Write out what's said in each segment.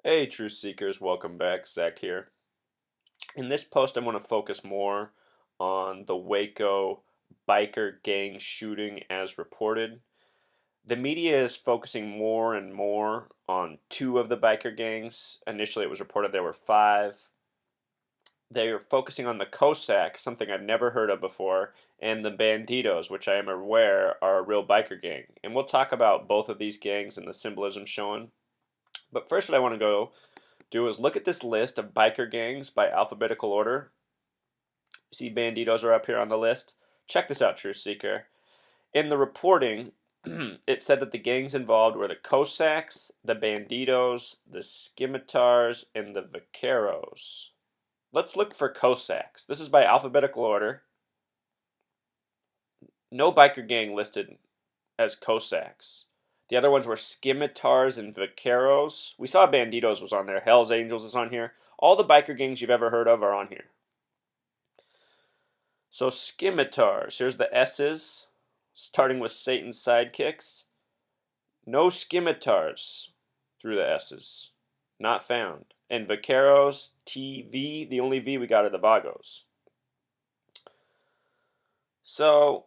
Hey, Truth Seekers, welcome back. Zach here. In this post, I want to focus more on the Waco biker gang shooting as reported. The media is focusing more and more on two of the biker gangs. Initially, it was reported there were five. They are focusing on the Cossacks, something I've never heard of before, and the Banditos, which I am aware are a real biker gang. And we'll talk about both of these gangs and the symbolism shown. But first, what I want to go do is look at this list of biker gangs by alphabetical order. See, Banditos are up here on the list. Check this out, Truth Seeker. In the reporting, it said that the gangs involved were the Cossacks, the Banditos, the Scimitars, and the Vaqueros. Let's look for Cossacks. This is by alphabetical order. No biker gang listed as Cossacks. The other ones were Scimitars and Vaqueros. We saw Banditos was on there. Hell's Angels is on here. All the biker gangs you've ever heard of are on here. So Scimitars, here's the S's, starting with Satan's sidekicks. No Scimitars through the S's. Not found. And Vaqueros, TV, the only V we got are the Vagos. So,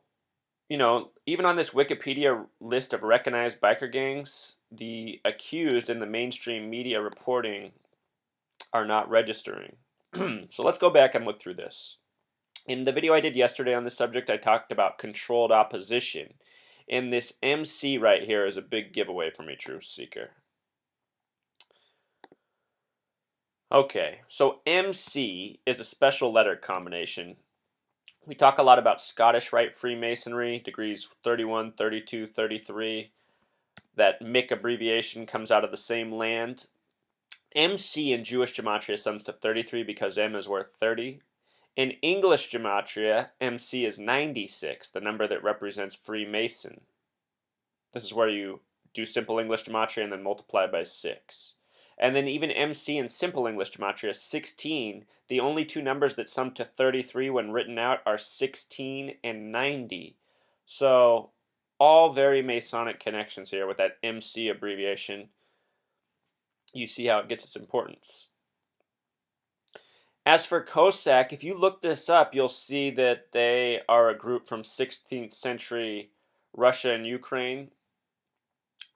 even on this Wikipedia list of recognized biker gangs, the accused in the mainstream media reporting are not registering. So let's go back and look through this. In the video I did yesterday on this subject, I talked about controlled opposition. And this MC right here is a big giveaway for me, Truth Seeker. Okay, so MC is a special letter combination. We talk a lot about Scottish Rite Freemasonry, degrees 31, 32, 33. That MIC abbreviation comes out of the same land. MC in Jewish gematria sums to 33 because M is worth 30. In English gematria, MC is 96, the number that represents Freemason. This is where you do simple English gematria and then multiply by 6. And then even MC in simple English gematria is 16. The only two numbers that sum to 33 when written out are 16 and 90. So all very Masonic connections here with that MC abbreviation. You see how it gets its importance. As for Cossack, if you look this up, you'll see that they are a group from 16th century Russia and Ukraine,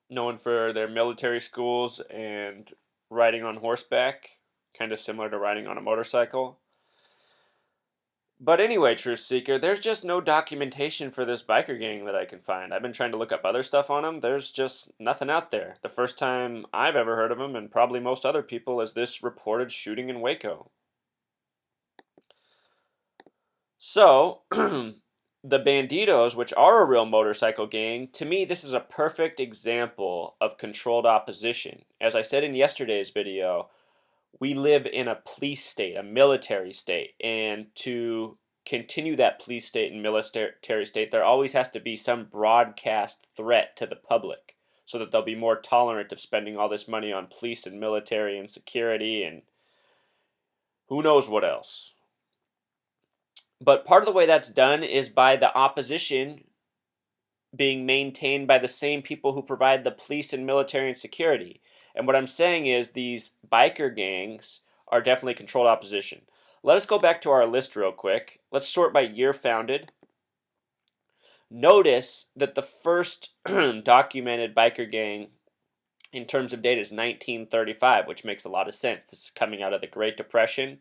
known for their military schools and riding on horseback, kind of similar to riding on a motorcycle. But anyway, Truth Seeker, there's just no documentation for this biker gang that I can find. I've been trying to look up other stuff on them. There's just nothing out there. The first time I've ever heard of them, and probably most other people, is this reported shooting in Waco. So, the Banditos, which are a real motorcycle gang, to me, this is a perfect example of controlled opposition. As I said in yesterday's video, we live in a police state, a military state, and to continue that police state and military state, there always has to be some broadcast threat to the public so that they'll be more tolerant of spending all this money on police and military and security and who knows what else. But part of the way that's done is by the opposition being maintained by the same people who provide the police and military and security. And what I'm saying is these biker gangs are definitely controlled opposition. Let us go back to our list real quick. Let's sort by year founded. Notice that the first documented biker gang in terms of date is 1935, which makes a lot of sense. This is coming out of the Great Depression.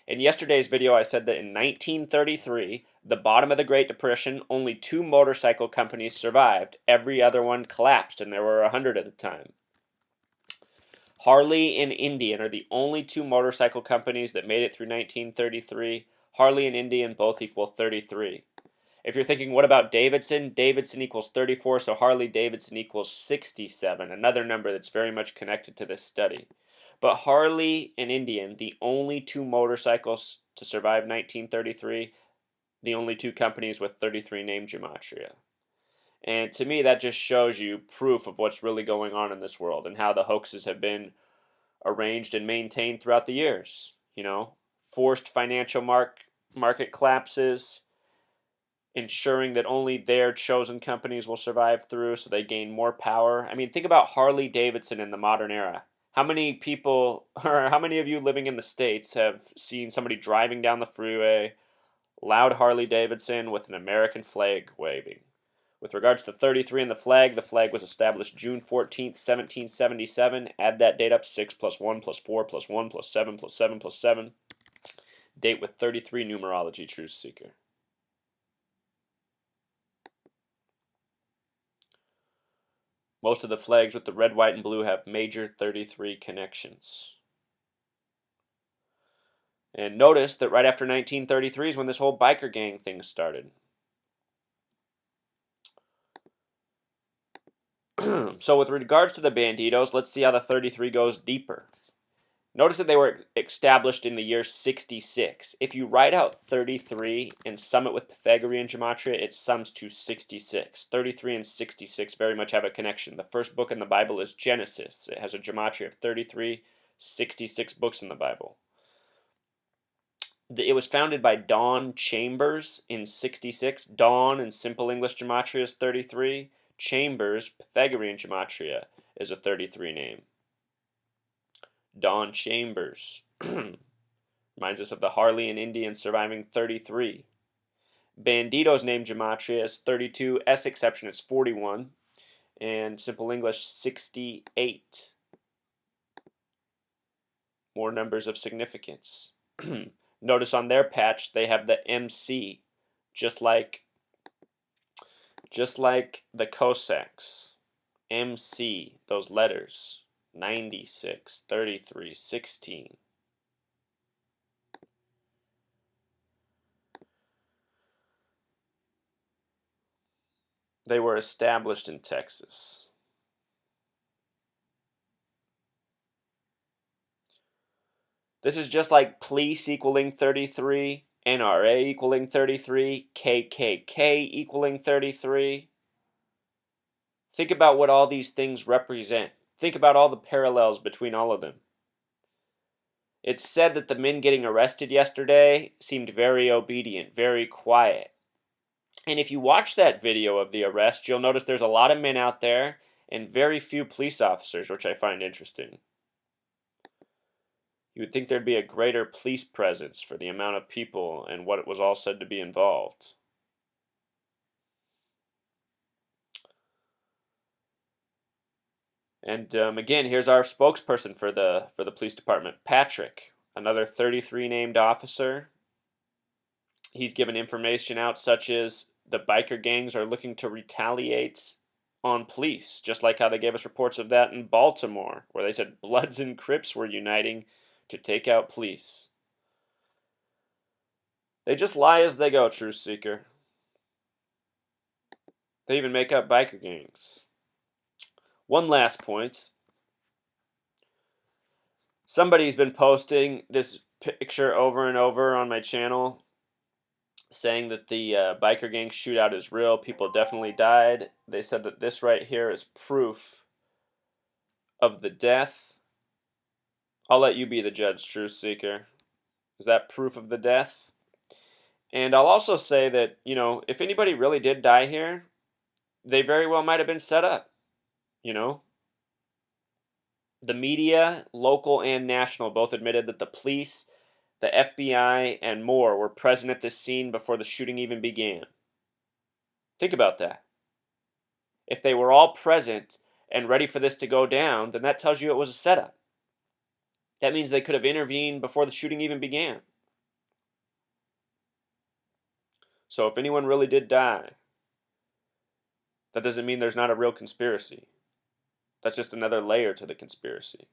In yesterday's video, I said that in 1933, the bottom of the Great Depression, only 2 motorcycle companies survived. Every other one collapsed, and there were 100 at the time. Harley and Indian are the only 2 motorcycle companies that made it through 1933. Harley and Indian both equal 33. If you're thinking, what about Davidson? Davidson equals 34, so Harley Davidson equals 67, another number that's very much connected to this study. But Harley and Indian, the only 2 motorcycles to survive 1933, the only 2 companies with 33 name gematria. And to me, that just shows you proof of what's really going on in this world and how the hoaxes have been arranged and maintained throughout the years. Forced financial market collapses, ensuring that only their chosen companies will survive through so they gain more power. I mean, think about Harley Davidson in the modern era. How many people, or how many of you living in the States have seen somebody driving down the freeway, loud Harley Davidson with an American flag waving? With regards to 33 and the flag was established June 14th, 1777. Add that date up, 6 plus 1 plus 4 plus 1 plus 7 plus 7 plus 7. Date with 33 numerology, truth seeker. Most of the flags with the red, white, and blue have major 33 connections. And notice that right after 1933 is when this whole biker gang thing started. So with regards to the Banditos, let's see how the 33 goes deeper. Notice that they were established in the year 66. If you write out 33 and sum it with Pythagorean gematria, it sums to 66. 33 and 66 very much have a connection. The first book in the Bible is Genesis. It has a gematria of 33, 66 books in the Bible. It was founded by Don Chambers in 66. Don in Simple English gematria is 33. Chambers, Pythagorean gematria, is a 33 name. Don Chambers reminds us of the Harley and Indian surviving 33. Bandito's name gematria is 32. S exception is 41. And Simple English 68. More numbers of significance. Notice on their patch they have the MC, just like the Cossacks. MC, those letters. 96, 33, 16. They were established in Texas. This is just like police equaling 33, NRA equaling 33, KKK equaling 33. Think about what all these things represent. Think about all the parallels between all of them. It's said that the men getting arrested yesterday seemed very obedient, very quiet. And if you watch that video of the arrest, you'll notice there's a lot of men out there and very few police officers, which I find interesting. You would think there'd be a greater police presence for the amount of people and what it was all said to be involved. And again, here's our spokesperson for the police department, Patrick, another 33 named officer. He's given information out such as the biker gangs are looking to retaliate on police, just like how they gave us reports of that in Baltimore, where they said Bloods and Crips were uniting to take out police. They just lie as they go, truth seeker. They even make up biker gangs. One last point. Somebody's been posting this picture over and over on my channel saying that the biker gang shootout is real. People definitely died. They said that this right here is proof of the death. I'll let you be the judge, truth seeker. Is that proof of the death? And I'll also say that, if anybody really did die here, they very well might have been set up. The media, local and national, both admitted that the police, the FBI, and more were present at this scene before the shooting even began. Think about that. If they were all present and ready for this to go down, then that tells you it was a setup. That means they could have intervened before the shooting even began. So if anyone really did die, that doesn't mean there's not a real conspiracy. That's just another layer to the conspiracy.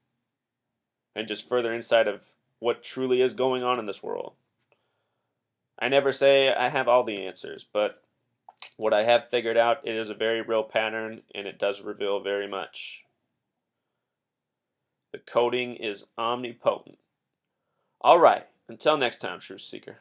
And just further insight of what truly is going on in this world. I never say I have all the answers, but what I have figured out, it is a very real pattern, and it does reveal very much. The coding is omnipotent. All right, until next time, Truth Seeker.